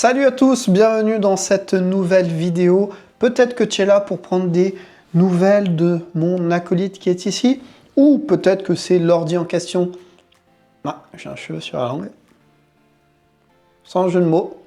Salut à tous, bienvenue dans cette nouvelle vidéo. Peut-être que tu es là pour prendre des nouvelles de mon acolyte qui est ici, ou peut-être que c'est l'ordi en question. Ah, j'ai un cheveu sur la langue. Sans jeu de mots.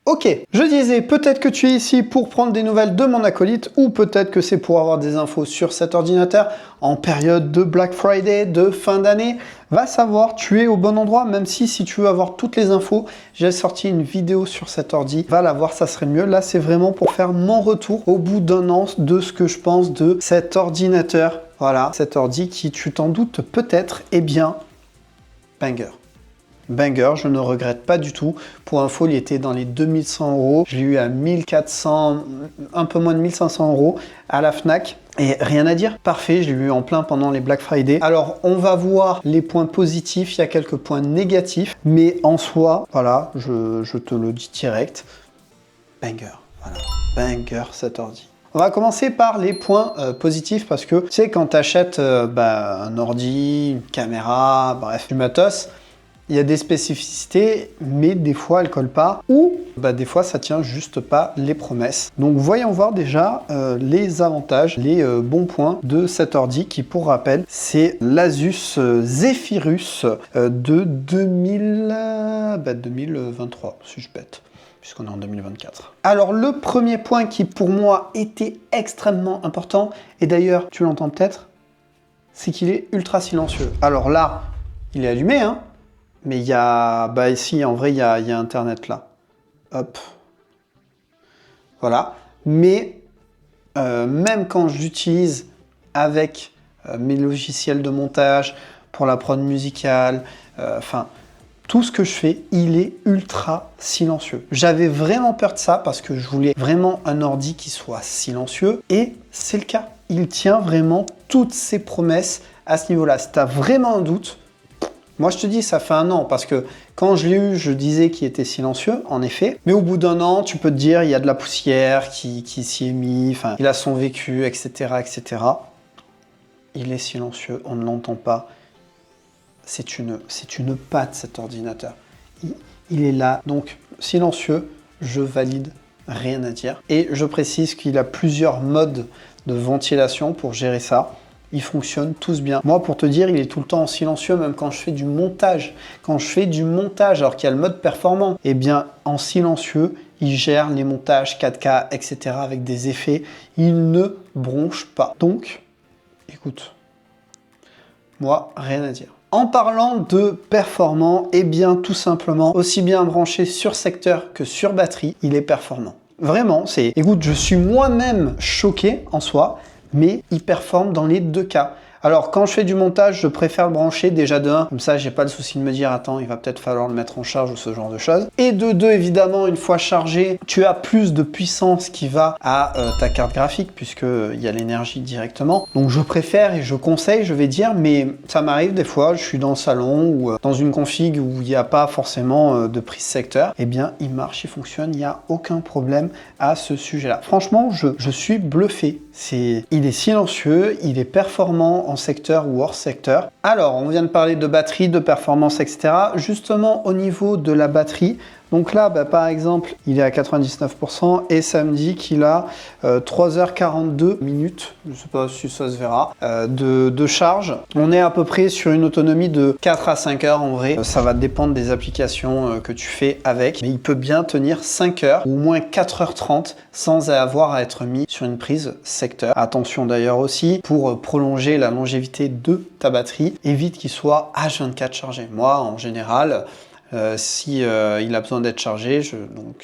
Ok, je disais peut-être que tu es ici pour prendre des nouvelles de mon acolyte ou peut-être que c'est pour avoir des infos sur cet ordinateur en période de Black Friday, de fin d'année. Va savoir, tu es au bon endroit, même si tu veux avoir toutes les infos, j'ai sorti une vidéo sur cet ordi. Va la voir, ça serait mieux. Là, c'est vraiment pour faire mon retour au bout d'un an de ce que je pense de cet ordinateur. Voilà, cet ordi qui, tu t'en doutes peut-être, est bien banger. Banger, je ne regrette pas du tout. Pour info, il était dans les 2100 €. Je l'ai eu à 1400, un peu moins de 1500 € à la Fnac. Et rien à dire, parfait, je l'ai eu en plein pendant les Black Friday. Alors, on va voir les points positifs, il y a quelques points négatifs, mais en soi, voilà, je te le dis direct, banger, voilà, banger cet ordi. On va commencer par les points positifs parce que, tu sais, quand tu achètes un ordi, une caméra, bref, du matos, il y a des spécificités, mais des fois elles collent pas, ou des fois ça tient juste pas les promesses. Donc voyons voir déjà les avantages, les bons points de cet ordi qui, pour rappel, c'est l'Asus Zephyrus de 2023, si je pète, puisqu'on est en 2024. Alors le premier point qui pour moi était extrêmement important, et d'ailleurs tu l'entends peut-être, c'est qu'il est ultra silencieux. Alors là, il est allumé, hein. Mais il y a, ici en vrai il y a internet là, hop, voilà, mais même quand j'utilise avec mes logiciels de montage, pour la prod musicale, enfin, tout ce que je fais, il est ultra silencieux. J'avais vraiment peur de ça parce que je voulais vraiment un ordi qui soit silencieux, et c'est le cas. Il tient vraiment toutes ses promesses à ce niveau-là. Si tu as vraiment un doute, moi, je te dis, ça fait un an, parce que quand je l'ai eu, je disais qu'il était silencieux, en effet. Mais au bout d'un an, tu peux te dire, il y a de la poussière qui s'y est mise, enfin, il a son vécu, etc., etc. Il est silencieux, on ne l'entend pas. C'est une patte, cet ordinateur. Il est là, donc silencieux, je valide, rien à dire. Et je précise qu'il a plusieurs modes de ventilation pour gérer ça. Ils fonctionnent tous bien. Moi, pour te dire, il est tout le temps en silencieux, même quand je fais du montage. Quand je fais du montage, alors qu'il y a le mode performant, eh bien, en silencieux, il gère les montages 4K, etc. avec des effets. Il ne bronche pas. Donc, écoute, moi, rien à dire. En parlant de performant, eh bien, tout simplement, aussi bien branché sur secteur que sur batterie, il est performant. Vraiment, écoute, je suis moi-même choqué en soi, mais il performe dans les deux cas. Alors, quand je fais du montage, je préfère le brancher déjà de 1, comme ça, j'ai pas le souci de me dire, attends, il va peut-être falloir le mettre en charge ou ce genre de choses. Et de 2, évidemment, une fois chargé, tu as plus de puissance qui va à ta carte graphique, puisqu'il y a l'énergie directement. Donc, je préfère et je conseille, je vais dire, mais ça m'arrive des fois, je suis dans le salon ou dans une config où il n'y a pas forcément de prise secteur, eh bien, il marche, il fonctionne, il n'y a aucun problème à ce sujet-là. Franchement, je suis bluffé. Il est silencieux, il est performant en secteur ou hors secteur. Alors, on vient de parler de batterie, de performance, etc. Justement, au niveau de la batterie, donc là, par exemple, il est à 99% et ça me dit qu'il a 3h42 minutes, je ne sais pas si ça se verra, de charge. On est à peu près sur une autonomie de 4 à 5 heures en vrai. Ça va dépendre des applications que tu fais avec, mais il peut bien tenir 5 heures ou au moins 4h30 sans avoir à être mis sur une prise secteur. Attention d'ailleurs aussi, pour prolonger la longévité de ta batterie, évite qu'il soit H24 chargé. Moi, en général, si il a besoin d'être chargé, je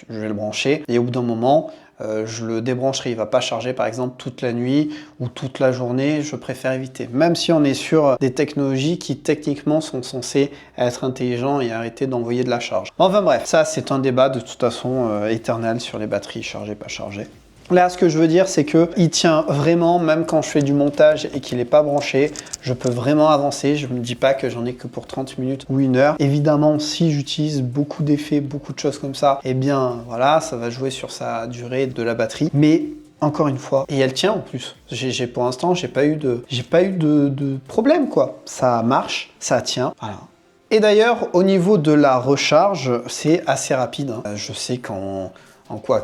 vais le brancher et au bout d'un moment, je le débrancherai. Il ne va pas charger par exemple toute la nuit ou toute la journée, je préfère éviter. Même si on est sur des technologies qui techniquement sont censées être intelligentes et arrêter d'envoyer de la charge. Enfin bref, ça c'est un débat de toute façon éternel sur les batteries chargées, pas chargées. Là, ce que je veux dire, c'est qu'il tient vraiment, même quand je fais du montage et qu'il n'est pas branché, je peux vraiment avancer. Je ne me dis pas que j'en ai que pour 30 minutes ou 1 heure. Évidemment, si j'utilise beaucoup d'effets, beaucoup de choses comme ça, eh bien, voilà, ça va jouer sur sa durée de la batterie. Mais encore une fois, et elle tient en plus. Pour l'instant, j'ai pas eu de problème, quoi. Ça marche, ça tient. Voilà. Et d'ailleurs, au niveau de la recharge, c'est assez rapide. Je sais qu'en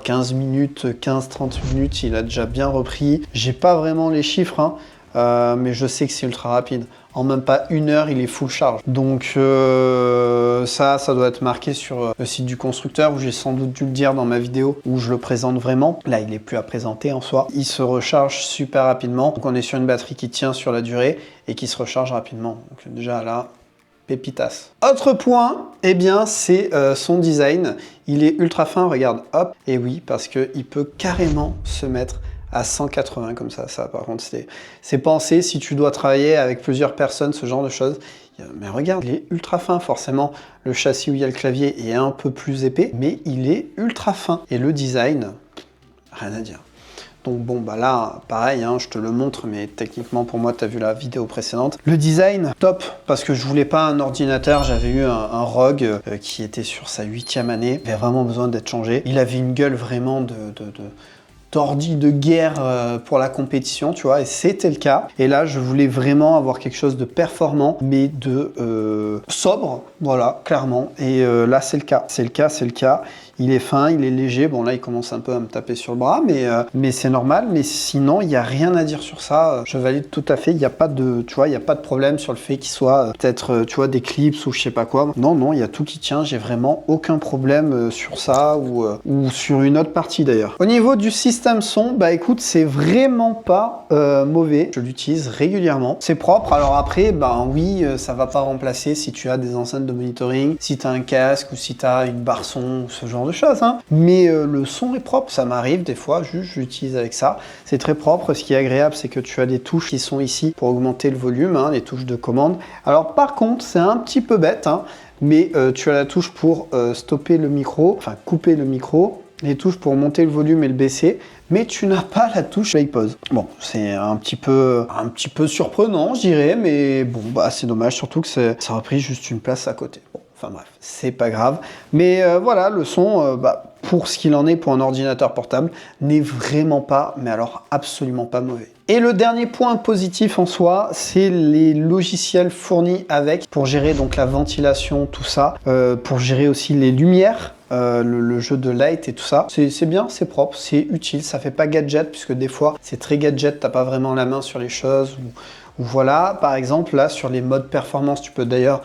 15 minutes, 15-30 minutes, il a déjà bien repris. J'ai pas vraiment les chiffres, hein, mais je sais que c'est ultra rapide. En même pas 1 heure, il est full charge. Donc ça doit être marqué sur le site du constructeur, où j'ai sans doute dû le dire dans ma vidéo, où je le présente vraiment. Là, il est plus à présenter en soi. Il se recharge super rapidement. Donc on est sur une batterie qui tient sur la durée et qui se recharge rapidement. Donc déjà là, pépitas. Autre point, eh bien, c'est son design. Il est ultra fin, regarde, hop. Et oui, parce qu'il peut carrément se mettre à 180 comme ça. Ça, par contre, c'est pensé si tu dois travailler avec plusieurs personnes, ce genre de choses. Mais regarde, il est ultra fin. Forcément, le châssis où il y a le clavier est un peu plus épais, mais il est ultra fin. Et le design, rien à dire. Donc bon, bah là, pareil, hein, je te le montre, mais techniquement, pour moi, tu as vu la vidéo précédente. Le design, top, parce que je voulais pas un ordinateur, j'avais eu un ROG qui était sur sa 8e année, il avait vraiment besoin d'être changé. Il avait une gueule vraiment d'ordi de guerre pour la compétition, tu vois, et c'était le cas. Et là, je voulais vraiment avoir quelque chose de performant, mais de sobre, voilà, clairement. Et là, c'est le cas. C'est le cas. Il est fin, il est léger. Bon, là, il commence un peu à me taper sur le bras, mais c'est normal. Mais sinon, il n'y a rien à dire sur ça. Je valide tout à fait. Il n'y a pas de, tu vois, il n'y a pas de problème sur le fait qu'il soit peut-être, tu vois, des clips ou je sais pas quoi. Non, il y a tout qui tient. J'ai vraiment aucun problème sur ça ou sur une autre partie d'ailleurs. Au niveau du système son, bah écoute, c'est vraiment pas mauvais. Je l'utilise régulièrement. C'est propre. Alors après, bah oui, ça va pas remplacer si tu as des enceintes de monitoring, si tu as un casque ou si tu as une barre son ou ce genre de choses, hein. Mais le son est propre, ça m'arrive des fois, juste je l'utilise avec ça. C'est très propre. Ce qui est agréable, c'est que tu as des touches qui sont ici pour augmenter le volume, hein, les touches de commande. Alors par contre, c'est un petit peu bête, hein, mais tu as la touche pour stopper le micro, enfin couper le micro, les touches pour monter le volume et le baisser, mais tu n'as pas la touche play pause. Bon, c'est un petit peu surprenant, je dirais, mais bon, bah c'est dommage, surtout que ça a pris juste une place à côté. Bon, enfin bref, c'est pas grave. Mais voilà, le son, pour ce qu'il en est pour un ordinateur portable, n'est vraiment pas, mais alors absolument pas mauvais. Et le dernier point positif en soi, c'est les logiciels fournis avec pour gérer donc la ventilation, tout ça, pour gérer aussi les lumières. Le jeu de light et tout ça, c'est bien, c'est propre, c'est utile, ça fait pas gadget, puisque des fois c'est très gadget, t'as pas vraiment la main sur les choses, ou voilà. Par exemple là sur les modes performance, tu peux d'ailleurs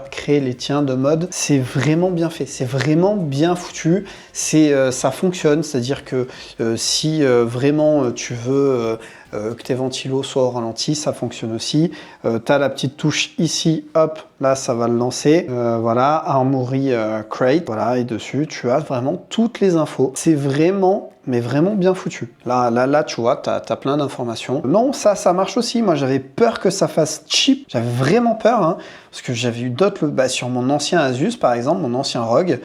créer les tiens de mode. C'est vraiment bien fait, c'est vraiment bien foutu, ça fonctionne, c'est-à-dire que si vraiment tu veux que tes ventilos soient au ralenti, ça fonctionne aussi. Tu as la petite touche ici, hop, là ça va le lancer. Voilà, Armoury Crate, voilà, et dessus tu as vraiment toutes les infos. C'est vraiment, mais vraiment bien foutu. Là tu vois, tu as plein d'informations. Non, ça marche aussi. Moi j'avais peur que ça fasse cheap, j'avais vraiment peur, hein, parce que j'avais eu d'autres, sur mon ancien Asus par exemple, mon ancien ROG,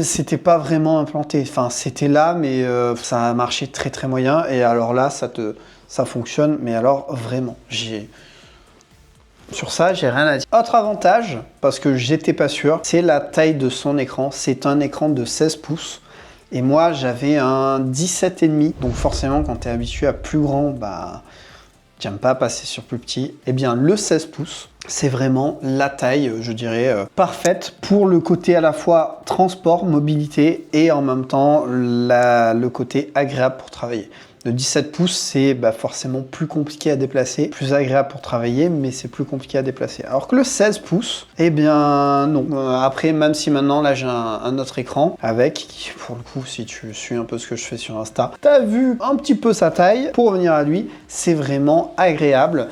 c'était pas vraiment implanté. Enfin, c'était là, mais ça a marché très très moyen. Et alors là, ça fonctionne, mais alors vraiment, sur ça, j'ai rien à dire. Autre avantage, parce que j'étais pas sûr, c'est la taille de son écran. C'est un écran de 16 pouces. Et moi, j'avais un 17,5. Donc forcément, quand tu es habitué à plus grand, tu n'aimes pas passer sur plus petit. Eh bien, le 16 pouces, c'est vraiment la taille, je dirais, parfaite pour le côté à la fois transport, mobilité et en même temps le côté agréable pour travailler. Le 17 pouces, c'est forcément plus compliqué à déplacer, plus agréable pour travailler, mais c'est plus compliqué à déplacer. Alors que le 16 pouces, eh bien non. Après, même si maintenant, là, j'ai un autre écran avec, pour le coup, si tu suis un peu ce que je fais sur Insta, t'as vu un petit peu sa taille. Pour revenir à lui, c'est vraiment agréable.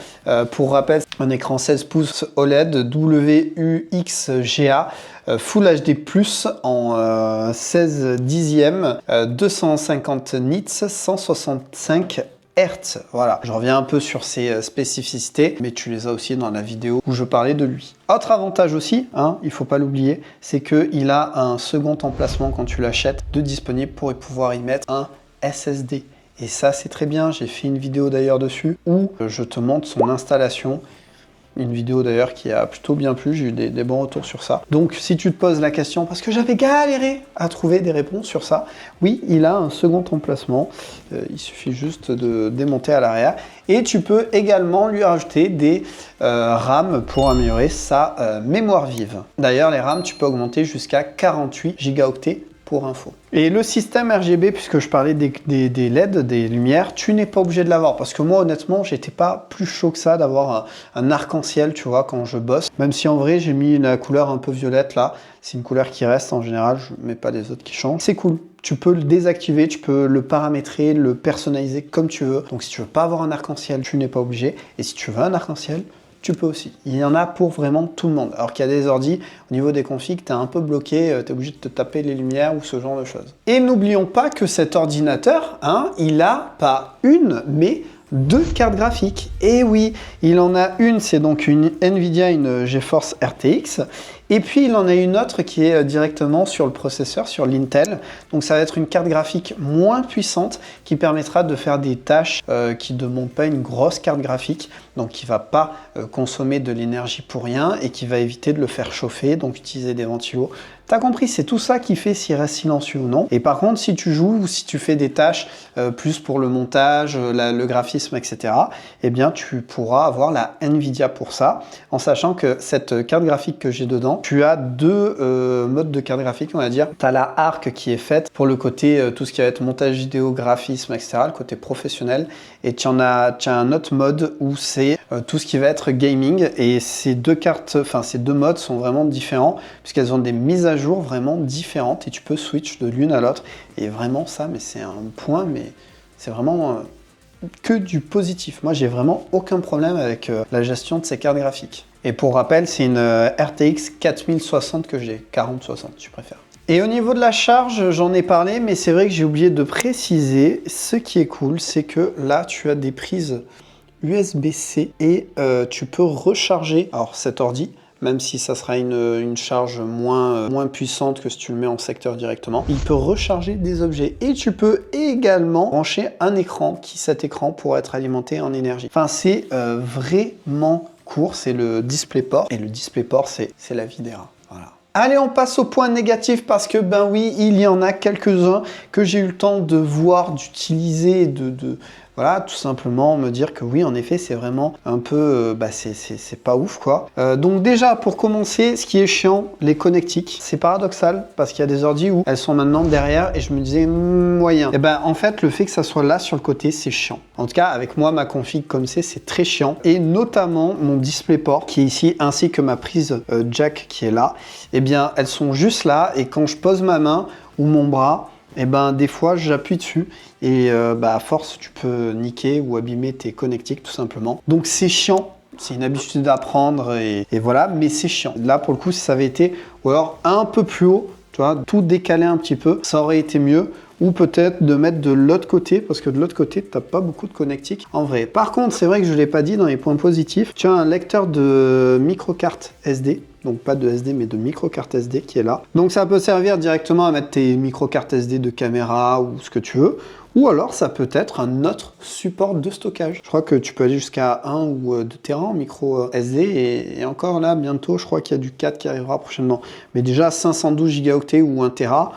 Pour rappel, un écran 16 pouces OLED WUXGA, Full HD+, en 16 dixièmes, 250 nits, 165 Hz. Voilà, je reviens un peu sur ses spécificités, mais tu les as aussi dans la vidéo où je parlais de lui. Autre avantage aussi, hein, il faut pas l'oublier, c'est qu'il a un second emplacement quand tu l'achètes de disponible pour pouvoir y mettre un SSD. Et ça, c'est très bien. J'ai fait une vidéo d'ailleurs dessus où je te montre son installation. Une vidéo d'ailleurs qui a plutôt bien plu, j'ai eu des bons retours sur ça. Donc si tu te poses la question, parce que j'avais galéré à trouver des réponses sur ça, oui, il a un second emplacement, il suffit juste de démonter à l'arrière. Et tu peux également lui rajouter des RAM pour améliorer sa mémoire vive. D'ailleurs, les RAM, tu peux augmenter jusqu'à 48 gigaoctets pour info. Et le système RGB, puisque je parlais des LED, des lumières, tu n'es pas obligé de l'avoir. Parce que moi, honnêtement, j'étais pas plus chaud que ça d'avoir un arc-en-ciel, tu vois, quand je bosse. Même si en vrai, j'ai mis la couleur un peu violette là. C'est une couleur qui reste en général, je mets pas les autres qui changent. C'est cool. Tu peux le désactiver, tu peux le paramétrer, le personnaliser comme tu veux. Donc si tu veux pas avoir un arc-en-ciel, tu n'es pas obligé. Et si tu veux un arc-en-ciel, tu peux aussi. Il y en a pour vraiment tout le monde. Alors qu'il y a des ordis, au niveau des configs, tu es un peu bloqué, tu es obligé de te taper les lumières ou ce genre de choses. Et n'oublions pas que cet ordinateur, hein, il a pas une, mais 2 cartes graphiques. Et oui, il en a une, c'est donc une Nvidia, une GeForce RTX. Et puis il en a une autre qui est directement sur le processeur, sur l'Intel. Donc ça va être une carte graphique moins puissante qui permettra de faire des tâches qui ne demandent pas une grosse carte graphique, donc qui ne va pas consommer de l'énergie pour rien et qui va éviter de le faire chauffer, donc utiliser des ventilos. T'as compris, c'est tout ça qui fait s'il reste silencieux ou non. Et par contre, si tu joues ou si tu fais des tâches plus pour le montage, le graphisme, etc., eh bien tu pourras avoir la Nvidia pour ça, en sachant que cette carte graphique que j'ai dedans, tu as 2 modes de carte graphique, on va dire. Tu as la ARC qui est faite pour le côté, tout ce qui va être montage vidéo, graphisme, etc., le côté professionnel. Et tu as un autre mode où c'est tout ce qui va être gaming. Et ces 2 cartes, enfin ces 2 modes sont vraiment différents, puisqu'elles ont des mises à jour vraiment différentes. Et tu peux switch de l'une à l'autre. Et vraiment ça, mais c'est un point, mais c'est vraiment que du positif. Moi, j'ai vraiment aucun problème avec la gestion de ces cartes graphiques. Et pour rappel, c'est une RTX 4060 que j'ai, 4060 si tu préfères. Et au niveau de la charge, j'en ai parlé, mais c'est vrai que j'ai oublié de préciser. Ce qui est cool, c'est que là, tu as des prises USB-C et tu peux recharger cet ordi, même si ça sera une charge moins puissante que si tu le mets en secteur directement. Il peut recharger des objets et tu peux également brancher un écran cet écran pourra être alimenté en énergie. Enfin, c'est vraiment court, c'est le DisplayPort et le DisplayPort, c'est la vie des rats. Voilà. Allez, on passe au point négatif parce que, ben oui, il y en a quelques-uns que j'ai eu le temps de voir, d'utiliser, voilà, tout simplement me dire que oui, en effet, c'est vraiment un peu, c'est pas ouf, quoi. Donc déjà, pour commencer, ce qui est chiant, les connectiques, c'est paradoxal parce qu'il y a des ordis où elles sont maintenant derrière et je me disais moyen. Et ben en fait, le fait que ça soit là sur le côté, c'est chiant. En tout cas, avec moi, ma config comme c'est très chiant. Et notamment mon DisplayPort qui est ici, ainsi que ma prise jack qui est là. Eh bien, elles sont juste là et quand je pose ma main ou mon bras, et ben des fois j'appuie dessus et à force tu peux niquer ou abîmer tes connectiques tout simplement. Donc c'est chiant, c'est une habitude d'apprendre et voilà, mais c'est chiant. Là pour le coup si ça avait été ou alors un peu plus haut, tu vois, tout décaler un petit peu, ça aurait été mieux. Ou peut-être de mettre de l'autre côté, parce que de l'autre côté, tu n'as pas beaucoup de connectiques en vrai. Par contre, c'est vrai que je ne l'ai pas dit dans les points positifs, tu as un lecteur de micro-carte SD, donc pas de SD, mais de micro-carte SD qui est là. Donc ça peut servir directement à mettre tes micro-cartes SD de caméra ou ce que tu veux, ou alors ça peut être un autre support de stockage. Je crois que tu peux aller jusqu'à 1 ou 2 Tera en micro SD, et encore là, bientôt, je crois qu'il y a du 4 qui arrivera prochainement. Mais déjà 512 Go ou 1 Tera,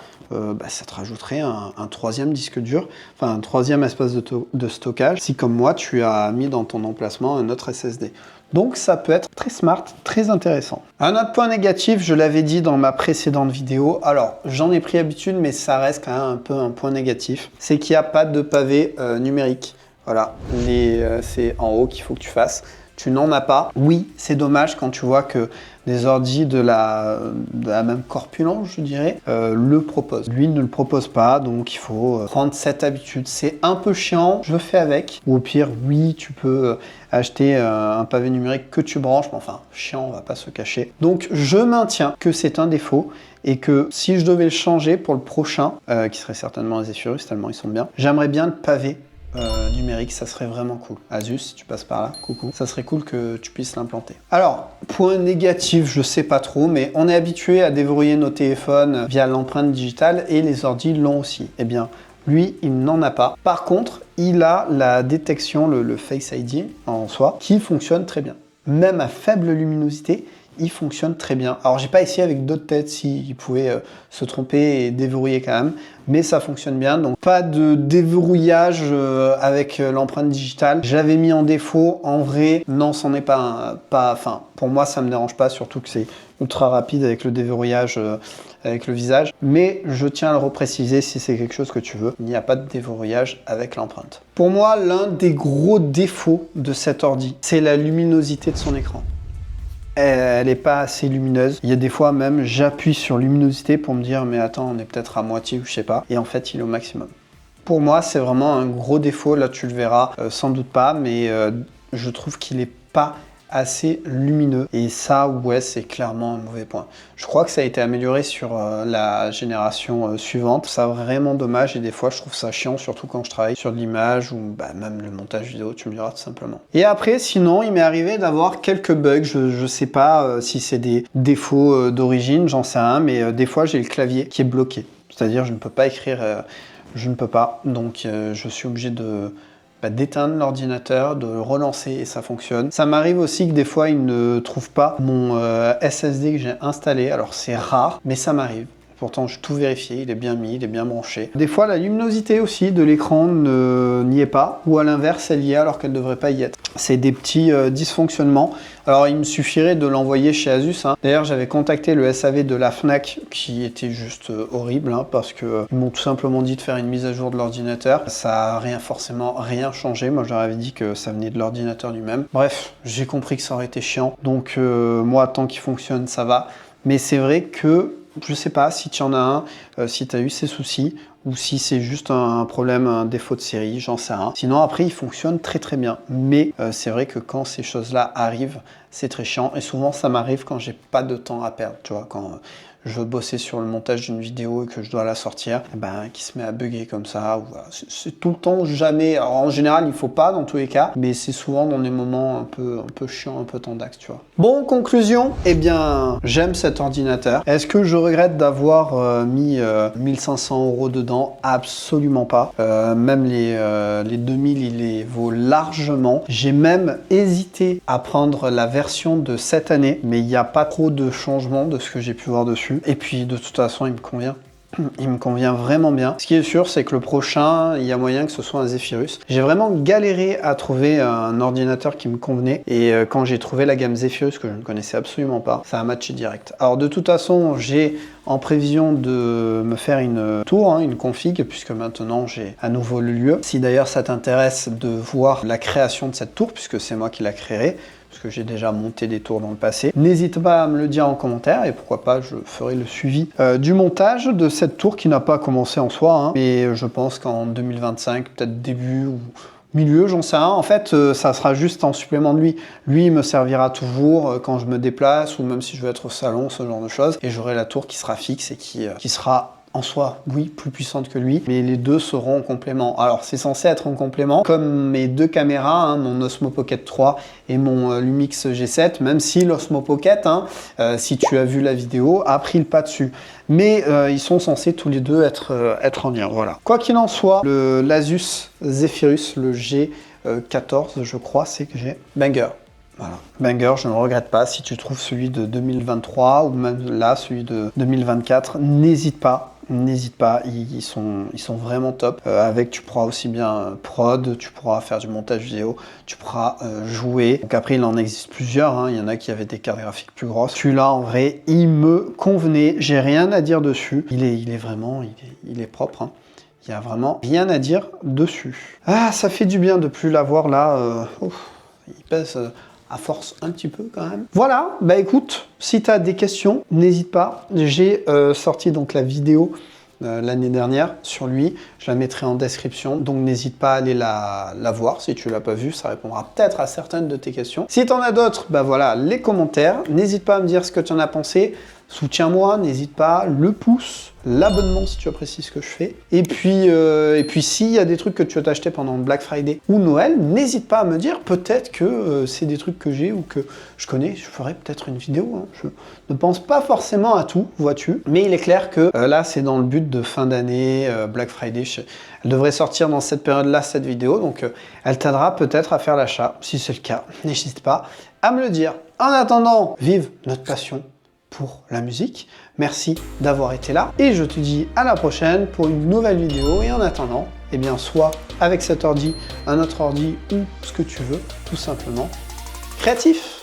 ça te rajouterait un 3e disque dur, enfin un 3e espace de stockage, si comme moi tu as mis dans ton emplacement un autre SSD. Donc ça peut être très smart, très intéressant. Un autre point négatif, je l'avais dit dans ma précédente vidéo, alors j'en ai pris habitude mais ça reste quand même un peu un point négatif, c'est qu'il n'y a pas de pavé numérique. Voilà, c'est en haut qu'il faut que tu fasses. Tu n'en as pas. Oui, c'est dommage quand tu vois que des ordis de la même corpulence, je dirais, le proposent. Lui ne le propose pas, donc il faut prendre cette habitude. C'est un peu chiant, je fais avec. Ou au pire, oui, tu peux acheter un pavé numérique que tu branches, mais enfin, chiant, on va pas se cacher. Donc, je maintiens que c'est un défaut et que si je devais le changer pour le prochain, qui serait certainement les Asurus, tellement ils sont bien, j'aimerais bien le pavé numérique, ça serait vraiment cool. Asus, si tu passes par là, coucou. Ça serait cool que tu puisses l'implanter. Alors, point négatif, je sais pas trop, mais on est habitué à déverrouiller nos téléphones via l'empreinte digitale et les ordis l'ont aussi. Eh bien, lui, il n'en a pas. Par contre, il a la détection, le Face ID en soi, qui fonctionne très bien. même à faible luminosité, il fonctionne très bien. Alors, j'ai pas essayé avec d'autres têtes s'il pouvait se tromper et déverrouiller quand même, mais ça fonctionne bien. Donc, pas de déverrouillage avec l'empreinte digitale. J'avais mis en défaut. En vrai, non, c'en est pas. Enfin, pour moi, ça me dérange pas, surtout que c'est ultra rapide avec le déverrouillage avec le visage. Mais je tiens à le repréciser si c'est quelque chose que tu veux. Il n'y a pas de déverrouillage avec l'empreinte. Pour moi, l'un des gros défauts de cet ordi, c'est la luminosité de son écran. Elle n'est pas assez lumineuse. Il y a des fois même, j'appuie sur luminosité pour me dire mais attends, on est peut-être à moitié ou je sais pas. Et en fait, il est au maximum. Pour moi, c'est vraiment un gros défaut. Là, tu le verras sans doute pas, mais je trouve qu'il n'est pas assez lumineux. Et ça, ouais, c'est clairement un mauvais point. Je crois que ça a été amélioré sur la génération suivante. C'est vraiment dommage et des fois, je trouve ça chiant, surtout quand je travaille sur de l'image ou même le montage vidéo, tu me diras tout simplement. Et après, sinon, il m'est arrivé d'avoir quelques bugs. Je sais pas si c'est des défauts d'origine, j'en sais rien, mais des fois, j'ai le clavier qui est bloqué. C'est-à-dire, je ne peux pas écrire, je ne peux pas. Donc, je suis obligé d'éteindre l'ordinateur, de relancer et ça fonctionne. Ça m'arrive aussi que des fois, il ne trouve pas mon SSD que j'ai installé. Alors, c'est rare, mais ça m'arrive. Pourtant, j'ai tout vérifié, il est bien mis, il est bien branché. Des fois, la luminosité aussi de l'écran n'y est pas, ou à l'inverse, elle y est alors qu'elle ne devrait pas y être. C'est des petits dysfonctionnements. Alors, il me suffirait de l'envoyer chez Asus. D'ailleurs, j'avais contacté le SAV de la Fnac, qui était juste horrible, parce qu'ils m'ont tout simplement dit de faire une mise à jour de l'ordinateur. Ça n'a forcément rien changé. Moi, je leur avais dit que ça venait de l'ordinateur lui-même. Bref, j'ai compris que ça aurait été chiant. Donc, moi, tant qu'il fonctionne, ça va. Mais c'est vrai que je sais pas si tu en as un, si tu as eu ces soucis ou si c'est juste un problème, un défaut de série, j'en sais rien. Sinon après il fonctionne très très bien. Mais c'est vrai que quand ces choses-là arrivent, c'est très chiant. Et souvent ça m'arrive quand j'ai pas de temps à perdre, tu vois, quand je veux bosser sur le montage d'une vidéo et que je dois la sortir, qui se met à bugger comme ça. C'est tout le temps, jamais. Alors en général, il faut pas dans tous les cas, mais c'est souvent dans des moments un peu chiants, un peu tendax, tu vois. Bon, conclusion, j'aime cet ordinateur. Est-ce que je regrette d'avoir mis 1500 € dedans? Absolument pas. Même les 2000, il les vaut largement. J'ai même hésité à prendre la version de cette année, mais il n'y a pas trop de changements de ce que j'ai pu voir dessus. Et puis de toute façon, il me convient. Il me convient vraiment bien. Ce qui est sûr, c'est que le prochain, il y a moyen que ce soit un Zephyrus. J'ai vraiment galéré à trouver un ordinateur qui me convenait. Et quand j'ai trouvé la gamme Zephyrus, que je ne connaissais absolument pas, ça a matché direct. Alors de toute façon, j'ai en prévision de me faire une tour, une config, puisque maintenant j'ai à nouveau le lieu. Si d'ailleurs ça t'intéresse de voir la création de cette tour, puisque c'est moi qui la créerai, parce que j'ai déjà monté des tours dans le passé. N'hésite pas à me le dire en commentaire et pourquoi pas, je ferai le suivi du montage de cette tour qui n'a pas commencé en soi, mais je pense qu'en 2025, peut-être début ou milieu, j'en sais rien. En fait, ça sera juste en supplément de lui. Lui, il me servira toujours quand je me déplace ou même si je veux être au salon, ce genre de choses. Et j'aurai la tour qui sera fixe et qui sera en soi, oui, plus puissante que lui, mais les deux seront en complément. Alors, c'est censé être en complément, comme mes deux caméras, mon Osmo Pocket 3 et mon Lumix G7, même si l'Osmo Pocket, si tu as vu la vidéo, a pris le pas dessus. Mais ils sont censés tous les deux être en lien, voilà. Quoi qu'il en soit, l'Asus Zephyrus, le G14, je crois, c'est que j'ai banger. Voilà. Banger, je ne regrette pas. Si tu trouves celui de 2023 ou même là, celui de 2024, n'hésite pas. N'hésite pas, ils sont vraiment top. Avec, tu pourras aussi bien prod, tu pourras faire du montage vidéo, tu pourras jouer. Donc après, il en existe plusieurs. Il y en a qui avaient des cartes graphiques plus grosses. Celui-là, en vrai, il me convenait. J'ai rien à dire dessus. Il est vraiment, il est propre. Il n'y a vraiment rien à dire dessus. Ah, ça fait du bien de plus l'avoir là. Il pèse à force un petit peu quand même. Voilà, écoute, si tu as des questions, n'hésite pas. J'ai sorti donc la vidéo l'année dernière sur lui, je la mettrai en description, donc n'hésite pas à aller la voir si tu l'as pas vue, ça répondra peut-être à certaines de tes questions. Si tu en as d'autres, voilà, les commentaires, n'hésite pas à me dire ce que tu en as pensé, soutiens-moi, n'hésite pas, le pouce, l'abonnement si tu apprécies ce que je fais. Et puis s'il y a des trucs que tu as acheté pendant Black Friday ou Noël, n'hésite pas à me dire, peut-être que c'est des trucs que j'ai ou que je connais, je ferai peut-être une vidéo. Je ne pense pas forcément à tout, vois-tu. Mais il est clair que là, c'est dans le but de fin d'année, Black Friday. Elle devrait sortir dans cette période-là, cette vidéo. Donc, elle t'aidera peut-être à faire l'achat. Si c'est le cas, n'hésite pas. à me le dire. En attendant, vive notre passion pour la musique. Merci d'avoir été là et je te dis à la prochaine pour une nouvelle vidéo. Et en attendant, eh bien, soit avec cet ordi, un autre ordi ou ce que tu veux, tout simplement créatif.